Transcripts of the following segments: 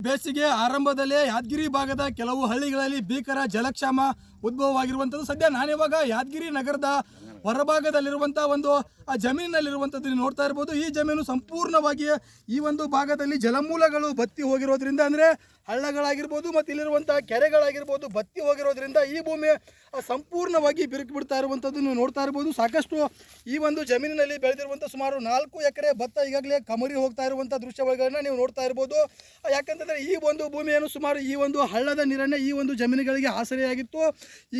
ಬೇಸಿಗೆ ಆರಂಭದಲ್ಲೇ ಯಾದಗಿರಿ ಭಾಗದ ಕೆಲವು ಹಳ್ಳಿಗಳಲ್ಲಿ ಭೀಕರ ಜಲಕ್ಷಾಮ ಉದ್ಭವವಾಗಿರುವಂಥದ್ದು. ಸದ್ಯ ನಾನಿವಾಗ ಯಾದಗಿರಿ ನಗರದ ಹೊರಭಾಗದಲ್ಲಿರುವಂಥ ಒಂದು ಜಮೀನಿನಲ್ಲಿರುವಂಥದ್ದು ನೋಡ್ತಾ ಇರ್ಬೋದು. ಈ ಜಮೀನು ಸಂಪೂರ್ಣವಾಗಿ ಈ ಒಂದು ಭಾಗದಲ್ಲಿ ಜಲಮೂಲಗಳು ಬತ್ತಿ ಹೋಗಿರೋದ್ರಿಂದ, ಅಂದರೆ ಹಳ್ಳಗಳಾಗಿರ್ಬೋದು ಮತ್ತು ಇಲ್ಲಿರುವಂಥ ಕೆರೆಗಳಾಗಿರ್ಬೋದು ಬತ್ತಿ ಹೋಗಿರೋದ್ರಿಂದ ಈ ಭೂಮಿ ಸಂಪೂರ್ಣವಾಗಿ ಬಿರುಕು ಬಿಡ್ತಾ ಇರುವಂಥದ್ದು ನೀವು ನೋಡ್ತಾ ಇರ್ಬೋದು. ಸಾಕಷ್ಟು ಈ ಒಂದು ಜಮೀನಿನಲ್ಲಿ ಬೆಳೆದಿರುವಂಥ ಸುಮಾರು 4 ಎಕರೆ ಭತ್ತ ಈಗಾಗಲೇ ಕಮರಿ ಹೋಗ್ತಾ ಇರುವಂಥ ದೃಶ್ಯಗಳನ್ನ ನೀವು ನೋಡ್ತಾ ಇರ್ಬೋದು. ಯಾಕಂತಂದರೆ ಈ ಒಂದು ಭೂಮಿಯನ್ನು ಸುಮಾರು ಈ ಒಂದು ಹಳ್ಳದ ನೀರನ್ನೇ ಈ ಒಂದು ಜಮೀನುಗಳಿಗೆ ಆಸರೆಯಾಗಿತ್ತು.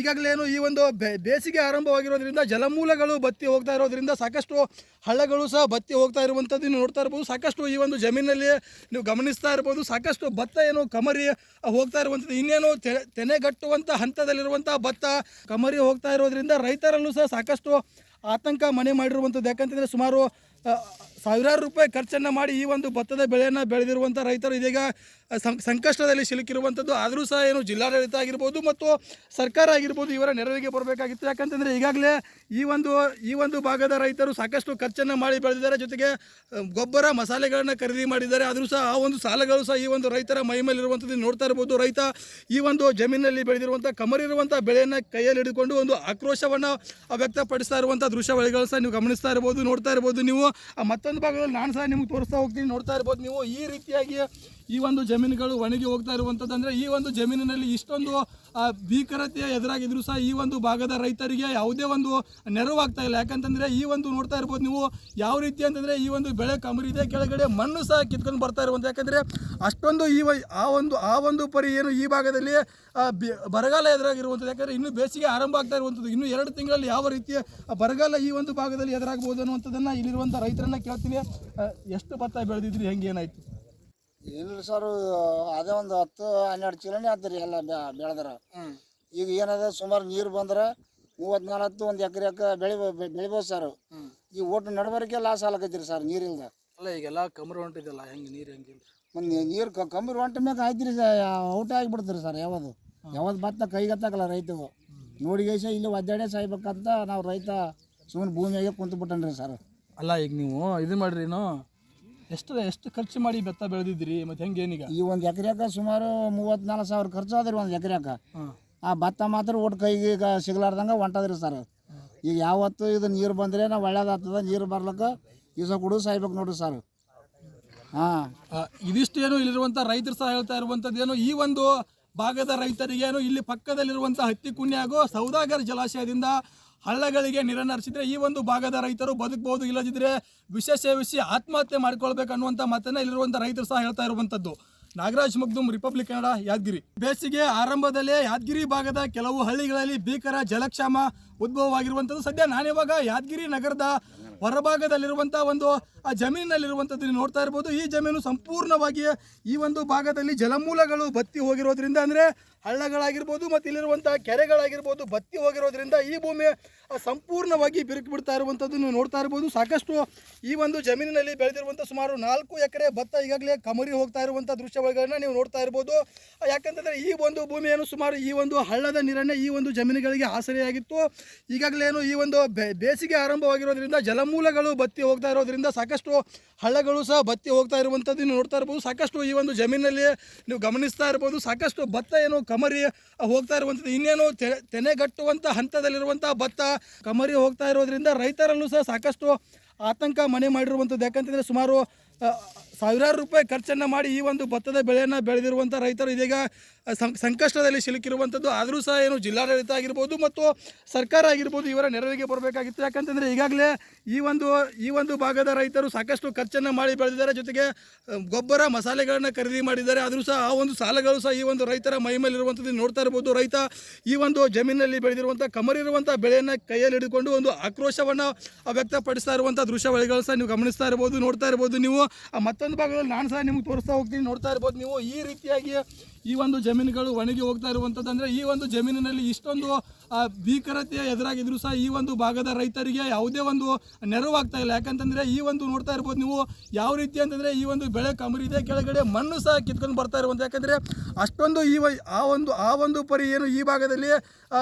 ಈಗಾಗಲೇನು ಈ ಒಂದು ಬೇಸಿಗೆ ಆರಂಭವಾಗಿರೋದ್ರಿಂದ ಜಲಮೂಲಗಳು ಬತ್ತಿ ಹೋಗ್ತಾ ಇರೋದ್ರಿಂದ ಸಾಕಷ್ಟು ಹಳ್ಳಗಳು ಸಹ ಬತ್ತಿ ಹೋಗ್ತಾ ಇರುವಂಥದ್ದು ನೀವು ನೋಡ್ತಾ ಇರ್ಬೋದು. ಸಾಕಷ್ಟು ಈ ಒಂದು ಜಮೀನಲ್ಲಿ ನೀವು ಗಮನಿಸ್ತಾ ಇರ್ಬೋದು. ಸಾಕಷ್ಟು ಭತ್ತ ಏನು ಕಮರಿ ಹೋಗ್ತಾ ಇರುವಂಥದ್ದು, ಇನ್ನೇನು ತೆನೆಗಟ್ಟುವಂಥ ಹಂತದಲ್ಲಿರುವಂಥ ಭತ್ತ ಕಮರಿ ಹೋಗ್ತಾ ಇರೋದ್ರಿಂದ ರೈತರಲ್ಲೂ ಸಹ ಸಾಕಷ್ಟು ಆತಂಕ ಮನೆ ಮಾಡಿರುವಂಥದ್ದು. ಯಾಕಂತಂದರೆ ಸುಮಾರು ಸಾವಿರಾರು ರೂಪಾಯಿ ಖರ್ಚನ್ನು ಮಾಡಿ ಈ ಒಂದು ಭತ್ತದ ಬೆಳೆಯನ್ನು ಬೆಳೆದಿರುವಂಥ ರೈತರು ಇದೀಗ ಸಂಕಷ್ಟದಲ್ಲಿ ಸಿಲುಕಿರುವಂಥದ್ದು. ಆದರೂ ಸಹ ಏನು ಜಿಲ್ಲಾಡಳಿತ ಆಗಿರ್ಬೋದು ಮತ್ತು ಸರ್ಕಾರ ಆಗಿರ್ಬೋದು ಇವರ ನೆರವಿಗೆ ಬರಬೇಕಾಗಿತ್ತು. ಯಾಕಂತಂದರೆ ಈಗಾಗಲೇ ಈ ಒಂದು ಭಾಗದ ರೈತರು ಸಾಕಷ್ಟು ಖರ್ಚನ್ನು ಮಾಡಿ ಬೆಳೆದಿದ್ದಾರೆ, ಜೊತೆಗೆ ಗೊಬ್ಬರ ಮಸಾಲೆಗಳನ್ನು ಖರೀದಿ ಮಾಡಿದ್ದಾರೆ. ಆದರೂ ಸಹ ಆ ಒಂದು ಸಾಲಗಳು ಸಹ ಈ ಒಂದು ರೈತರ ಮೈ ಮೇಲಿರುವಂಥದ್ದು ನೋಡ್ತಾ ಇರ್ಬೋದು. ರೈತ ಈ ಒಂದು ಜಮೀನಿನಲ್ಲಿ ಬೆಳೆದಿರುವಂಥ ಕಮರಿರುವಂಥ ಬೆಳೆಯನ್ನು ಕೈಯಲ್ಲಿ ಹಿಡಿದುಕೊಂಡು ಒಂದು ಆಕ್ರೋಶವನ್ನು ವ್ಯಕ್ತಪಡಿಸ್ತಾ ಇರುವಂಥ ದೃಶ್ಯಾವಳಿಗಳು ಸಹ ನೀವು ಗಮನಿಸ್ತಾ ಇರ್ಬೋದು, ನೋಡ್ತಾ ಇರ್ಬೋದು ನೀವು. ಮತ್ತೊಂದು ಭಾಗದಲ್ಲಿ ನಾನು ಸಹ ನಿಮ್ಗೆ ತೋರಿಸ್ತಾ ಹೋಗ್ತೀನಿ, ನೋಡ್ತಾ ಇರ್ಬೋದು ನೀವು. ಈ ರೀತಿಯಾಗಿ ಈ ಒಂದು ಜಮೀನುಗಳು ಒಣಗಿ ಹೋಗ್ತಾ ಇರುವಂಥದ್ದು, ಅಂದರೆ ಈ ಒಂದು ಜಮೀನಿನಲ್ಲಿ ಇಷ್ಟೊಂದು ಭೀಕರತೆಯ ಎದುರಾಗಿದ್ದರೂ ಸಹ ಈ ಒಂದು ಭಾಗದ ರೈತರಿಗೆ ಯಾವುದೇ ಒಂದು ನೆರವಾಗ್ತಾ ಇಲ್ಲ. ಯಾಕಂತಂದರೆ ಈ ಒಂದು ನೋಡ್ತಾ ಇರ್ಬೋದು ನೀವು ಯಾವ ರೀತಿ ಅಂತಂದರೆ ಈ ಒಂದು ಬೆಳೆ ಕಮರಿದೆ, ಕೆಳಗಡೆ ಮಣ್ಣು ಸಹ ಕಿತ್ಕೊಂಡು ಬರ್ತಾ ಇರುವಂಥ. ಯಾಕಂದರೆ ಅಷ್ಟೊಂದು ಆ ಒಂದು ಪರಿ ಏನು ಈ ಭಾಗದಲ್ಲಿ ಬರಗಾಲ ಎದುರಾಗಿರುವಂಥದ್ದು. ಯಾಕಂದರೆ ಇನ್ನೂ ಬೇಸಿಗೆ ಆರಂಭ ಆಗ್ತಾ ಇರುವಂಥದ್ದು, ಇನ್ನೂ 2 ತಿಂಗಳಲ್ಲಿ ಯಾವ ರೀತಿಯ ಬರಗಾಲ ಈ ಒಂದು ಭಾಗದಲ್ಲಿ ಎದುರಾಗ್ಬೋದು ಅನ್ನುವಂಥದ್ದನ್ನು ಇಲ್ಲಿರುವಂಥ ರೈತರನ್ನ ಕೇಳ್ತೀನಿ. ಎಷ್ಟು ಭತ್ತ ಬೆಳೆದಿದ್ರಿ, ಹೆಂಗೆ ಏನಾಯಿತು? ಏನಿಲ್ಲ ಸರ್, ಅದೇ ಒಂದು 10-12 ಚೀಲನೇ ಆದ್ರಿ ಎಲ್ಲ ಬೆಳೆದ್ರ. ಈಗ ಏನದ ಸುಮಾರು ನೀರು ಬಂದ್ರೆ 30-40 ಒಂದು ಎಕರೆಕ್ಕೆ ಬೆಳಿಬೋದು ಸರ್. ಈ ಒಟ್ಟು ನಡಬರಿಕೆ ಲಾಸ್ ಆಗ್ಲಕೈತ್ರಿ ಸರ್ ನೀರಿಲ್ದ. ಅಲ್ಲ ಈಗೆಲ್ಲ ಕಮರು ಹೊಂಟಿದಲ್ಲ, ಹೆಂಗೆ ನೀರು ಹೆಂಗಿಲ್ಲ? ಒಂದು ನೀರು ಕಮ್ಮಿ ಹೊಂಟ ಮ್ಯಾಗ ಆಯ್ತು ರೀ, ಔಟ್ ಆಗಿಬಿಡ್ತೀರಿ ಸರ್. ಯಾವ್ದು ಭತ್ತ ಕೈಗತ್ತಾಕಲ್ಲ ರೈತವು ನೋಡಿಗೈಸ ಇಲ್ಲಿ ಒದ್ದಾಡೇ ಸಾಯ್ಬೇಕಂತ ನಾವು ರೈತ ಸುಮ್ಮನೆ ಭೂಮಿಯಾಗೆ ಕುಂತು ಬಿಟ್ಟನ್ರಿ ಸರ್. ಅಲ್ಲ ಈಗ ನೀವು ಇದು ಮಾಡ್ರಿ, ಎಷ್ಟು ಖರ್ಚು ಮಾಡಿ ಭತ್ತ ಬೆಳೆದಿದ್ದೀರಿ ಮತ್ತು ಹೆಂಗೆ ಏನೀಗ? ಈ ಒಂದು ಎಕರೆಕ್ಕೆ ಸುಮಾರು 34,000 ಖರ್ಚು ಆದ್ರಿ ಒಂದು ಎಕರೆಕ್ಕೆ. ಆ ಭತ್ತ ಮಾತ್ರ ಒಟ್ಟು ಕೈಗೆ ಈಗ ಸಿಗ್ಲಾರ್ದಂಗೆ ಹೊಂಟದ್ರಿ ಸರ್. ಈಗ ಯಾವತ್ತು ಇದು ನೀರು ಬಂದರೆ ನಾವು ಒಳ್ಳೇದಾಗ್ತದೆ, ನೀರು ಬರ್ಲಿಕ್ಕೆ ಈಸ ಕುಡಿದು ಸಾಯ್ಬೇಕು ನೋಡ್ರಿ ಸರ್. ಇದಿಷ್ಟು ಏನು ಇಲ್ಲಿರುವಂಥ ರೈತರು ಸಹ ಹೇಳ್ತಾ ಇರುವಂಥದ್ದು ಏನು, ಈ ಒಂದು ಭಾಗದ ರೈತರಿಗೆ ಏನು ಇಲ್ಲಿ ಪಕ್ಕದಲ್ಲಿರುವಂಥ ಹತ್ತಿಕುಂಡಿ ಹಾಗೂ ಸೌದಾಗರ್ ಜಲಾಶಯದಿಂದ ಹಳ್ಳಗಳಿಗೆ ನೀರನ್ನು ಹರಿಸಿದ್ರೆ ಈ ಒಂದು ಭಾಗದ ರೈತರು ಬದುಕಬಹುದು, ಇಲ್ಲದಿದ್ದರೆ ವಿಷ ಸೇವಿಸಿ ಆತ್ಮಹತ್ಯೆ ಮಾಡಿಕೊಳ್ಬೇಕು ಅನ್ನುವಂಥ ಮಾತನ್ನು ಇಲ್ಲಿರುವಂಥ ರೈತರು ಸಹ ಹೇಳ್ತಾ ಇರುವಂಥದ್ದು. ನಾಗರಾಜ್ ಮಗ್ದುಮ್, ರಿಪಬ್ಲಿಕ್ ಕನ್ನಡ, ಯಾದಗಿರಿ. ಬೇಸಿಗೆ ಆರಂಭದಲ್ಲೇ ಯಾದಗಿರಿ ಭಾಗದ ಕೆಲವು ಹಳ್ಳಿಗಳಲ್ಲಿ ಭೀಕರ ಜಲಕ್ಷಾಮ ಉದ್ಭವವಾಗಿರುವಂಥದ್ದು. ಸದ್ಯ ನಾನಿವಾಗ ಯಾದಗಿರಿ ನಗರದ ಹೊರಭಾಗದಲ್ಲಿರುವಂಥ ಒಂದು ಜಮೀನಿನಲ್ಲಿರುವಂಥದ್ದು ನೋಡ್ತಾ ಇರ್ಬೋದು. ಈ ಜಮೀನು ಸಂಪೂರ್ಣವಾಗಿ ಈ ಒಂದು ಭಾಗದಲ್ಲಿ ಜಲಮೂಲಗಳು ಬತ್ತಿ ಹೋಗಿರೋದ್ರಿಂದ, ಅಂದರೆ ಹಳ್ಳಗಳಾಗಿರ್ಬೋದು ಮತ್ತು ಇಲ್ಲಿರುವಂಥ ಕೆರೆಗಳಾಗಿರ್ಬೋದು ಬತ್ತಿ ಹೋಗಿರೋದ್ರಿಂದ ಈ ಭೂಮಿ ಸಂಪೂರ್ಣವಾಗಿ ಬಿರುಕು ಬಿಡ್ತಾ ಇರುವಂಥದ್ದು ನೀವು ನೋಡ್ತಾ ಇರ್ಬೋದು. ಸಾಕಷ್ಟು ಈ ಒಂದು ಜಮೀನಿನಲ್ಲಿ ಬೆಳೆದಿರುವಂಥ ಸುಮಾರು 4 ಎಕರೆ ಭತ್ತ ಈಗಾಗಲೇ ಕಮರಿ ಹೋಗ್ತಾ ಇರುವಂಥ ದೃಶ್ಯಗಳನ್ನ ನೀವು ನೋಡ್ತಾ ಇರ್ಬೋದು. ಯಾಕಂತಂದರೆ ಈ ಒಂದು ಭೂಮಿಯನ್ನು ಸುಮಾರು ಈ ಒಂದು ಹಳ್ಳದ ನೀರನ್ನೇ ಈ ಒಂದು ಜಮೀನುಗಳಿಗೆ ಆಸರೆಯಾಗಿತ್ತು. ಈಗಾಗಲೇನು ಈ ಒಂದು ಬೇಸಿಗೆ ಆರಂಭವಾಗಿರೋದ್ರಿಂದ ಜಲಮೂಲಗಳು ಬತ್ತಿ ಹೋಗ್ತಾ ಇರೋದ್ರಿಂದ ಸಾಕಷ್ಟು ಹಳ್ಳಗಳು ಸಹ ಬತ್ತಿ ಹೋಗ್ತಾ ಇರುವಂಥದ್ದು ನೀವು ನೋಡ್ತಾ ಇರ್ಬೋದು. ಸಾಕಷ್ಟು ಈ ಒಂದು ಜಮೀನಲ್ಲಿ ನೀವು ಗಮನಿಸ್ತಾ ಇರ್ಬೋದು. ಸಾಕಷ್ಟು ಭತ್ತ ಏನು ಕಮರಿ ಹೋಗ್ತಾ ಇರುವಂಥದ್ದು, ಇನ್ನೇನು ತೆನೆಗಟ್ಟುವಂಥ ಹಂತದಲ್ಲಿರುವಂಥ ಭತ್ತ ಕಮರಿ ಹೋಗ್ತಾ ಇರೋದ್ರಿಂದ ರೈತರಲ್ಲೂ ಸಹ ಸಾಕಷ್ಟು ಆತಂಕ ಮನೆ ಮಾಡಿರುವಂಥದ್ದು. ಯಾಕಂತಂದರೆ ಸುಮಾರು ಸಾವಿರಾರು ರೂಪಾಯಿ ಖರ್ಚನ್ನು ಮಾಡಿ ಈ ಒಂದು ಭತ್ತದ ಬೆಳೆಯನ್ನು ಬೆಳೆದಿರುವಂಥ ರೈತರು ಇದೀಗ ಸಂಕಷ್ಟದಲ್ಲಿ ಸಿಲುಕಿರುವಂಥದ್ದು. ಆದರೂ ಸಹ ಏನು ಜಿಲ್ಲಾಡಳಿತ ಆಗಿರ್ಬೋದು ಮತ್ತು ಸರ್ಕಾರ ಆಗಿರ್ಬೋದು ಇವರ ನೆರವಿಗೆ ಬರಬೇಕಾಗಿತ್ತು. ಯಾಕಂತಂದರೆ ಈಗಾಗಲೇ ಈ ಒಂದು ಭಾಗದ ರೈತರು ಸಾಕಷ್ಟು ಖರ್ಚನ್ನು ಮಾಡಿ ಬೆಳೆದಿದ್ದಾರೆ, ಜೊತೆಗೆ ಗೊಬ್ಬರ ಮಸಾಲೆಗಳನ್ನು ಖರೀದಿ ಮಾಡಿದ್ದಾರೆ. ಆದರೂ ಸಹ ಆ ಒಂದು ಸಾಲಗಳು ಸಹ ಈ ಒಂದು ರೈತರ ಮೈ ಮೇಲಿರುವಂಥದ್ದು ನೋಡ್ತಾ ಇರ್ಬೋದು. ರೈತ ಈ ಒಂದು ಜಮೀನಿನಲ್ಲಿ ಬೆಳೆದಿರುವಂಥ ಕಮರಿರುವಂಥ ಬೆಳೆಯನ್ನು ಕೈಯಲ್ಲಿ ಹಿಡಿದುಕೊಂಡು ಒಂದು ಆಕ್ರೋಶವನ್ನು ವ್ಯಕ್ತಪಡಿಸ್ತಾ ಇರುವಂಥ ದೃಶ್ಯಾವಳಿಗಳು ಸಹ ನೀವು ಗಮನಿಸ್ತಾ ಇರ್ಬೋದು, ನೋಡ್ತಾ ಇರ್ಬೋದು ನೀವು. ಮತ್ತೊಂದು ಭಾಗದಲ್ಲಿ ನಾನು ಸಹ ನಿಮ್ಗೆ ತೋರಿಸ್ತಾ ಹೋಗ್ತೀನಿ, ನೋಡ್ತಾ ಇರ್ಬೋದು ನೀವು. ಈ ರೀತಿಯಾಗಿ ಈ ಒಂದು ಜಮೀನುಗಳು ಒಣಗಿ ಹೋಗ್ತಾ ಇರುವಂಥದ್ದು, ಅಂದರೆ ಈ ಒಂದು ಜಮೀನಿನಲ್ಲಿ ಇಷ್ಟೊಂದು ಭೀಕರತೆಯ ಎದುರಾಗಿದ್ದರೂ ಸಹ ಈ ಒಂದು ಭಾಗದ ರೈತರಿಗೆ ಯಾವುದೇ ಒಂದು ನೆರವಾಗ್ತಾ ಇಲ್ಲ. ಯಾಕಂತಂದರೆ ಈ ಒಂದು ನೋಡ್ತಾ ಇರ್ಬೋದು ನೀವು ಯಾವ ರೀತಿ ಅಂತಂದರೆ ಈ ಒಂದು ಬೆಳೆ ಕಮರಿದೆ, ಕೆಳಗಡೆ ಮಣ್ಣು ಸಹ ಕಿತ್ಕೊಂಡು ಬರ್ತಾ ಇರುವಂಥ. ಯಾಕಂದರೆ ಅಷ್ಟೊಂದು ಆ ಒಂದು ಪರಿ ಏನು ಈ ಭಾಗದಲ್ಲಿ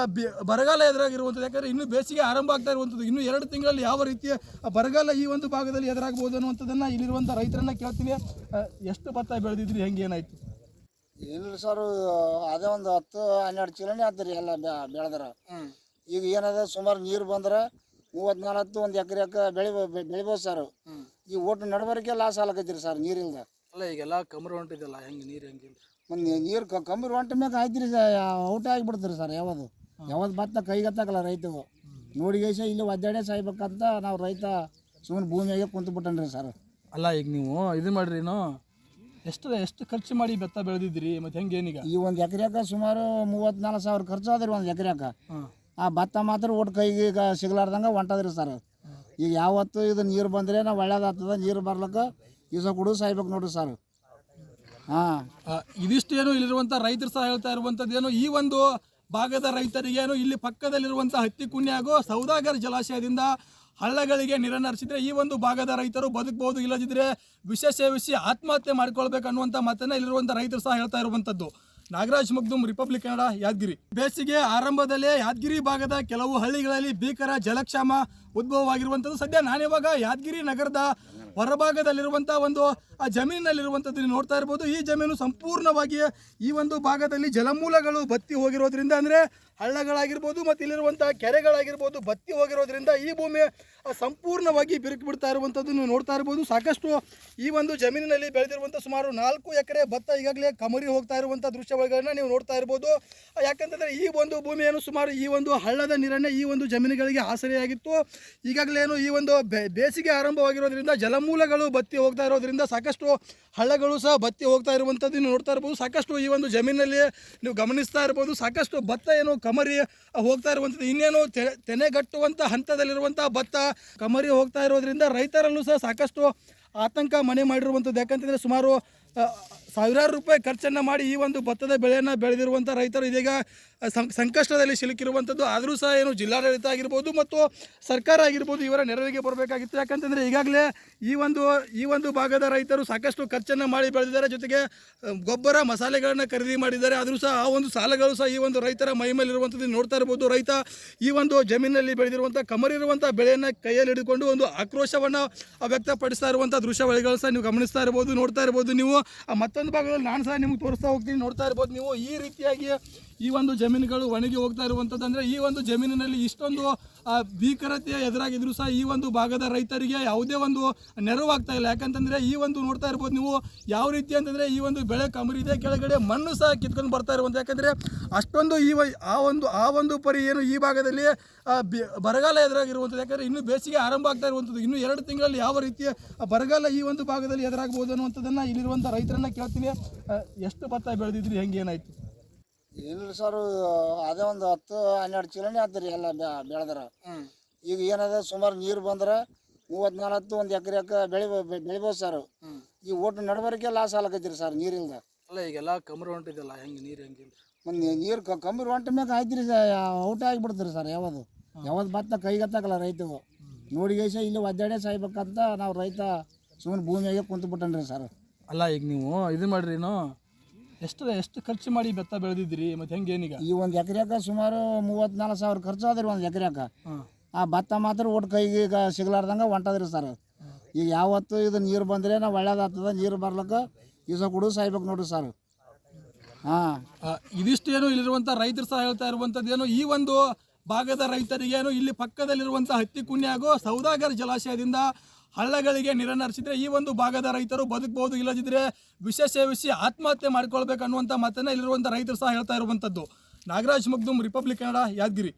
ಬರಗಾಲ ಎದುರಾಗಿರುವಂಥದ್ದು. ಯಾಕಂದರೆ ಇನ್ನೂ ಬೇಸಿಗೆ ಆರಂಭ ಆಗ್ತಾ ಇರುವಂಥದ್ದು, ಇನ್ನೂ 2 ತಿಂಗಳಲ್ಲಿ ಯಾವ ರೀತಿಯ ಬರಗಾಲ ಈ ಒಂದು ಭಾಗದಲ್ಲಿ ಎದುರಾಗ್ಬೋದು ಅನ್ನುವಂಥದ್ದನ್ನು ಇಲ್ಲಿರುವಂಥ ರೈತರನ್ನ ಕೇಳ್ತೀನಿ. ಎಷ್ಟು ಭತ್ತ ಬೆಳೆದಿದ್ರಿ, ಹೆಂಗೆ ಏನಾಯಿತು? ಏನಿಲ್ಲ ಸರ್, ಅದೇ ಒಂದು 10-12 ಚೀಲನೇ ಆತ್ರಿ ಎಲ್ಲ ಬೆಳೆದ್ರ. ಈಗ ಏನದ ಸುಮಾರು ನೀರು ಬಂದ್ರೆ 30-40 ಒಂದು ಎಕರೆಕ್ಕೆ ಬೆಳಿಬೋದು ಸರ್. ಈ ಒಟ್ಟು ನಡಬರಿಕೆ ಲಾಸ್ ಆಲಕೈತಿರಿ ಸರ್ ನೀರಿಲ್ದ. ಅಲ್ಲ ಈಗೆಲ್ಲ ಕಮರ್ ಹೊಂಟಿದಲ್ಲ, ಹೆಂಗೆ ನೀರು ಹೆಂಗಿಲ್ಲ? ಮತ್ತು ನೀರು ಕಮ್ಮಿ ಹೊಂಟ ಮ್ಯಾಗ ಆಯ್ತು ರೀ, ಔಟ್ ಆಗಿಬಿಡ್ತೀರಿ ಸರ್. ಯಾವ್ದು ಭತ್ತ ಕೈಗತ್ತಾಕಲ್ಲ ರೈತವು. ನೋಡಿಗೇಶ ಇಲ್ಲಿ ಒದ್ದಾಡೇ ಸಾಯ್ಬೇಕಂತ ನಾವು ರೈತ ಸುಮ್ಮನೆ ಭೂಮಿಯಾಗೆ ಕುಂತು ಬಿಟ್ಟನ್ರಿ ಸರ್. ಅಲ್ಲ ಈಗ ನೀವು ಇದು ಮಾಡ್ರಿ, ಎಷ್ಟು ಖರ್ಚು ಮಾಡಿ ಭತ್ತ ಬೆಳೆದಿದ್ರಿ, ಮತ್ತು ಹೆಂಗೆ ಏನೀಗ? ಈ ಒಂದು ಎಕರೆಕ್ಕೆ ಸುಮಾರು 34,000 ಖರ್ಚು ಆದ್ರಿ ಒಂದು ಎಕರೆಕ್ಕೆ. ಆ ಭತ್ತ ಮಾತ್ರ ಒಟ್ಟು ಕೈಗೆ ಈಗ ಸಿಗ್ಲಾರ್ದಂಗೆ ಹೊಂಟದ್ರಿ ಸರ್. ಈಗ ಯಾವತ್ತು ಇದು ನೀರು ಬಂದರೆ ನಾವು ಒಳ್ಳೇದಾಗ್ತದೆ, ನೀರು ಬರ್ಲಿಕ್ಕೆ ಈಸ ಕುಡಿದು ಸಾಯ್ಬೇಕು ನೋಡ್ರಿ ಸರ್. ಹಾಂ, ಇದಿಷ್ಟೇನು ಇಲ್ಲಿರುವಂಥ ರೈತರು ಸಹ ಹೇಳ್ತಾ ಇರುವಂಥದ್ದೇನು, ಈ ಒಂದು ಭಾಗದ ರೈತರಿಗೇನು ಇಲ್ಲಿ ಪಕ್ಕದಲ್ಲಿರುವಂಥ ಹತ್ತಿಕುಂಡಿ ಹಾಗೂ ಸೌದಾಗರ್ ಜಲಾಶಯದಿಂದ ಹಳ್ಳಗಳಿಗೆ ನೀರನ್ನು ಹರಿಸಿದ್ರೆ ಈ ಒಂದು ಭಾಗದ ರೈತರು ಬದುಕಬಹುದು, ಇಲ್ಲದಿದ್ದರೆ ವಿಷ ಸೇವಿಸಿ ಆತ್ಮಹತ್ಯೆ ಮಾಡ್ಕೊಳ್ಬೇಕನ್ನುವಂಥ ಮಾತನ್ನು ಇಲ್ಲಿರುವಂಥ ರೈತರು ಸಹ ಹೇಳ್ತಾ ಇರುವಂಥದ್ದು. ನಾಗರಾಜ್ ಮಗ್ದುಮ್, ರಿಪಬ್ಲಿಕ್ ಕನ್ನಡ, ಯಾದಗಿರಿ. ಬೇಸಿಗೆ ಆರಂಭದಲ್ಲೇ ಯಾದಗಿರಿ ಭಾಗದ ಕೆಲವು ಹಳ್ಳಿಗಳಲ್ಲಿ ಭೀಕರ ಜಲಕ್ಷಾಮ ಉದ್ಭವವಾಗಿರುವಂಥದ್ದು. ಸದ್ಯ ನಾನಿವಾಗ ಯಾದಗಿರಿ ನಗರದ ಹೊರಭಾಗದಲ್ಲಿರುವಂಥ ಒಂದು ಆ ಜಮೀನಿನಲ್ಲಿರುವಂಥದ್ದು ನೀವು ನೋಡ್ತಾ ಇರ್ಬೋದು. ಈ ಜಮೀನು ಸಂಪೂರ್ಣವಾಗಿ ಈ ಒಂದು ಭಾಗದಲ್ಲಿ ಜಲಮೂಲಗಳು ಬತ್ತಿ ಹೋಗಿರೋದ್ರಿಂದ, ಅಂದರೆ ಹಳ್ಳಗಳಾಗಿರ್ಬೋದು ಮತ್ತು ಇಲ್ಲಿರುವಂಥ ಕೆರೆಗಳಾಗಿರ್ಬೋದು ಬತ್ತಿ ಹೋಗಿರೋದ್ರಿಂದ ಈ ಭೂಮಿ ಸಂಪೂರ್ಣವಾಗಿ ಬಿರುಕು ಬಿಡ್ತಾ ಇರುವಂಥದ್ದು ನೀವು ನೋಡ್ತಾ ಇರ್ಬೋದು. ಸಾಕಷ್ಟು ಈ ಒಂದು ಜಮೀನಿನಲ್ಲಿ ಬೆಳೆದಿರುವಂಥ ಸುಮಾರು 4 ಎಕರೆ ಭತ್ತ ಈಗಾಗಲೇ ಕಮರಿ ಹೋಗ್ತಾ ಇರುವಂಥ ದೃಶ್ಯಗಳನ್ನ ನೀವು ನೋಡ್ತಾ ಇರ್ಬೋದು. ಯಾಕಂತಂದರೆ ಈ ಒಂದು ಭೂಮಿಯನ್ನು ಸುಮಾರು ಈ ಒಂದು ಹಳ್ಳದ ನೀರನ್ನೇ ಈ ಒಂದು ಜಮೀನುಗಳಿಗೆ ಆಸರೆಯಾಗಿತ್ತು. ಈಗಾಗಲೇ ಈ ಒಂದು ಬೇಸಿಗೆ ಆರಂಭವಾಗಿರೋದ್ರಿಂದ ಜಲಮೂಲಗಳು ಬತ್ತಿ ಹೋಗ್ತಾ ಇರೋದ್ರಿಂದ ಸಾಕಷ್ಟು ಹಳ್ಳಗಳು ಸಹ ಬತ್ತಿ ಹೋಗ್ತಾ ಇರುವಂಥದ್ದು ನೀವು ನೋಡ್ತಾ ಇರ್ಬೋದು. ಸಾಕಷ್ಟು ಈ ಒಂದು ಜಮೀನಲ್ಲಿ ನೀವು ಗಮನಿಸ್ತಾ ಇರ್ಬೋದು. ಸಾಕಷ್ಟು ಭತ್ತ ಏನು ಕಮರಿ ಹೋಗ್ತಾ ಇರುವಂಥದ್ದು, ಇನ್ನೇನು ತೆನೆಗಟ್ಟುವಂಥ ಹಂತದಲ್ಲಿರುವಂಥ ಭತ್ತ ಕಮರಿ ಹೋಗ್ತಾ ಇರೋದ್ರಿಂದ ರೈತರಲ್ಲೂ ಸಹ ಸಾಕಷ್ಟು ಆತಂಕ ಮನೆ ಮಾಡಿರುವಂಥದ್ದು. ಯಾಕಂತಂದರೆ ಸುಮಾರು ಸಾವಿರಾರು ರೂಪಾಯಿ ಖರ್ಚನ್ನು ಮಾಡಿ ಈ ಒಂದು ಭತ್ತದ ಬೆಳೆಯನ್ನು ಬೆಳೆದಿರುವಂಥ ರೈತರು ಇದೀಗ ಸಂಕಷ್ಟದಲ್ಲಿ ಸಿಲುಕಿರುವಂಥದ್ದು. ಆದರೂ ಸಹ ಏನು ಜಿಲ್ಲಾಡಳಿತ ಆಗಿರ್ಬೋದು ಮತ್ತು ಸರ್ಕಾರ ಆಗಿರ್ಬೋದು ಇವರ ನೆರವಿಗೆ ಬರಬೇಕಾಗಿತ್ತು. ಯಾಕಂತಂದರೆ ಈಗಾಗಲೇ ಈ ಒಂದು ಭಾಗದ ರೈತರು ಸಾಕಷ್ಟು ಖರ್ಚನ್ನು ಮಾಡಿ ಬೆಳೆದಿದ್ದಾರೆ, ಜೊತೆಗೆ ಗೊಬ್ಬರ ಮಸಾಲೆಗಳನ್ನು ಖರೀದಿ ಮಾಡಿದ್ದಾರೆ. ಆದರೂ ಸಹ ಆ ಒಂದು ಸಾಲಗಳು ಸಹ ಈ ಒಂದು ರೈತರ ಮೈ ಮೇಲಿರುವಂಥದ್ದು ನೋಡ್ತಾ ಇರ್ಬೋದು. ರೈತ ಈ ಒಂದು ಜಮೀನಿನಲ್ಲಿ ಬೆಳೆದಿರುವಂಥ ಕಮರಿರುವಂಥ ಬೆಳೆಯನ್ನು ಕೈಯಲ್ಲಿ ಹಿಡಿದುಕೊಂಡು ಒಂದು ಆಕ್ರೋಶವನ್ನು ವ್ಯಕ್ತಪಡಿಸ್ತಾ ಇರುವಂಥ ದೃಶ್ಯಾವಳಿಗಳು ಸಹ ನೀವು ಗಮನಿಸ್ತಾ ಇರ್ಬೋದು, ನೋಡ್ತಾ ಇರ್ಬೋದು ನೀವು. ಮತ್ತೊಂದು ಭಾಗದಲ್ಲಿ ನಾನು ಸಹ ನಿಮ್ಗೆ ತೋರಿಸ್ತಾ ಹೋಗ್ತೀನಿ, ನೋಡ್ತಾ ಇರ್ಬೋದು ನೀವು. ಈ ರೀತಿಯಾಗಿ ಈ ಒಂದು ಜಮೀನುಗಳು ಒಣಗಿ ಹೋಗ್ತಾ ಇರುವಂಥದ್ದು, ಅಂದರೆ ಈ ಒಂದು ಜಮೀನಿನಲ್ಲಿ ಇಷ್ಟೊಂದು ಭೀಕರತೆ ಎದುರಾಗಿದ್ರು ಸಹ ಈ ಒಂದು ಭಾಗದ ರೈತರಿಗೆ ಯಾವುದೇ ಒಂದು ನೆರವಾಗ್ತಾ ಇಲ್ಲ. ಯಾಕಂತಂದರೆ ಈ ಒಂದು ನೋಡ್ತಾ ಇರ್ಬೋದು ನೀವು ಯಾವ ರೀತಿ ಅಂತಂದರೆ ಈ ಒಂದು ಬೆಳೆ ಕಮರಿದೆ, ಕೆಳಗಡೆ ಮಣ್ಣು ಸಹ ಕಿತ್ಕೊಂಡು ಬರ್ತಾ ಇರುವಂಥ. ಯಾಕಂದರೆ ಅಷ್ಟೊಂದು ಆ ಒಂದು ಪರಿ ಏನು ಈ ಭಾಗದಲ್ಲಿ ಬರಗಾಲ ಎದುರಾಗಿರುವಂಥದ್ದು. ಯಾಕಂದರೆ ಇನ್ನೂ ಬೇಸಿಗೆ ಆರಂಭ ಆಗ್ತಾ ಇರುವಂಥದ್ದು, ಇನ್ನೂ 2 ತಿಂಗಳಲ್ಲಿ ಯಾವ ರೀತಿಯ ಬರಗಾಲ ಈ ಒಂದು ಭಾಗದಲ್ಲಿ ಎದುರಾಗ್ಬೋದು ಅನ್ನುವಂಥದ್ದನ್ನು ಇಲ್ಲಿರುವಂಥ ರೈತರನ್ನ ಕೇಳ್ತೀನಿ. ಎಷ್ಟು ಭತ್ತ ಬೆಳೆದಿದ್ರಿ, ಹೆಂಗೆ ಏನಾಯಿತು? ಏನಿಲ್ಲ ಸರ್, ಅದೇ ಒಂದು 10-12 ಚೀಲನೇ ಆತ್ರಿ ಎಲ್ಲ ಬೆಳೆದ್ರ. ಈಗ ಏನದ ಸುಮಾರು ನೀರು ಬಂದ್ರೆ 30-40 ಒಂದು ಎಕರೆಕ್ಕೆ ಬೆಳಿಬೋದು ಸರ್. ಈ ಒಟ್ಟು ನಡಬರಿಕೆ ಲಾಸ್ ಆಲಕೈತಿರಿ ಸರ್ ನೀರಿಲ್ದ. ಅಲ್ಲ ಈಗೆಲ್ಲ ಕಮರ್ ಹೊಂಟಿದಲ್ಲ, ಹೆಂಗೆ ನೀರು ಹೆಂಗಿಲ್ಲ? ಮತ್ತು ನೀರು ಕಮ್ಮಿ ಹೊಂಟ ಮ್ಯಾಗ ಆಯ್ತು ರೀ, ಔಟ್ ಆಗಿಬಿಡ್ತೀರಿ ಸರ್. ಯಾವ್ದು ಭತ್ತ ಕೈಗತ್ತಾಕಲ್ಲ ರೈತವು. ನೋಡಿಗೇಶ ಇಲ್ಲಿ ಒದ್ದಾಡೇ ಸಾಯ್ಬೇಕಂತ ನಾವು ರೈತ ಸುಮ್ಮನೆ ಭೂಮಿಯಾಗೆ ಕುಂತು ಬಿಟ್ಟನ್ರಿ ಸರ್. ಅಲ್ಲ ಈಗ ನೀವು ಇದು ಮಾಡ್ರಿ, ಎಷ್ಟು ಖರ್ಚು ಮಾಡಿ ಭತ್ತ ಬೆಳೆದಿದ್ರಿ, ಮತ್ತು ಹೆಂಗೆ ಏನೀಗ? ಈ ಒಂದು ಎಕರೆಕ್ಕೆ ಸುಮಾರು 34,000 ಖರ್ಚು ಆದ್ರಿ ಒಂದು ಎಕರೆಕ್ಕೆ. ಆ ಭತ್ತ ಮಾತ್ರ ಒಟ್ಟು ಕೈಗೆ ಈಗ ಸಿಗ್ಲಾರ್ದಂಗೆ ಹೊಂಟದ್ರಿ ಸರ್. ಈಗ ಯಾವತ್ತು ಇದು ನೀರು ಬಂದರೆ ನಾವು ಒಳ್ಳೇದಾಗ್ತದೆ, ನೀರು ಬರ್ಲಿಕ್ಕೆ ಈಸ ಕುಡಿದು ಸಾಯ್ಬೇಕು ನೋಡ್ರಿ ಸರ್. ಹಾಂ, ಇದಿಷ್ಟೇನು ಇಲ್ಲಿರುವಂಥ ರೈತರು ಸಹ ಹೇಳ್ತಾ ಇರುವಂಥದ್ದೇನು, ಈ ಒಂದು ಭಾಗದ ರೈತರಿಗೇನು ಇಲ್ಲಿ ಪಕ್ಕದಲ್ಲಿರುವಂಥ ಹತ್ತಿಕುಂಡಿ ಹಾಗೂ ಸೌದಾಗರ್ ಜಲಾಶಯದಿಂದ ಹಳ್ಳಗಳಿಗೆ ನೀರನ್ನು ಹರಿಸಿದ್ರೆ ಈ ಒಂದು ಭಾಗದ ರೈತರು ಬದುಕಬಹುದು, ಇಲ್ಲದಿದ್ದರೆ ವಿಷ ಸೇವಿಸಿ ಆತ್ಮಹತ್ಯೆ ಮಾಡ್ಕೊಳ್ಬೇಕನ್ನುವಂಥ ಮಾತನ್ನು ಇಲ್ಲಿರುವಂಥ ರೈತರು ಸಹ ಹೇಳ್ತಾ ಇರುವಂಥದ್ದು. ನಾಗರಾಜ್ ಮಗ್ದುಮ್, ರಿಪಬ್ಲಿಕ್ ಕನ್ನಡ, ಯಾದಗಿರಿ.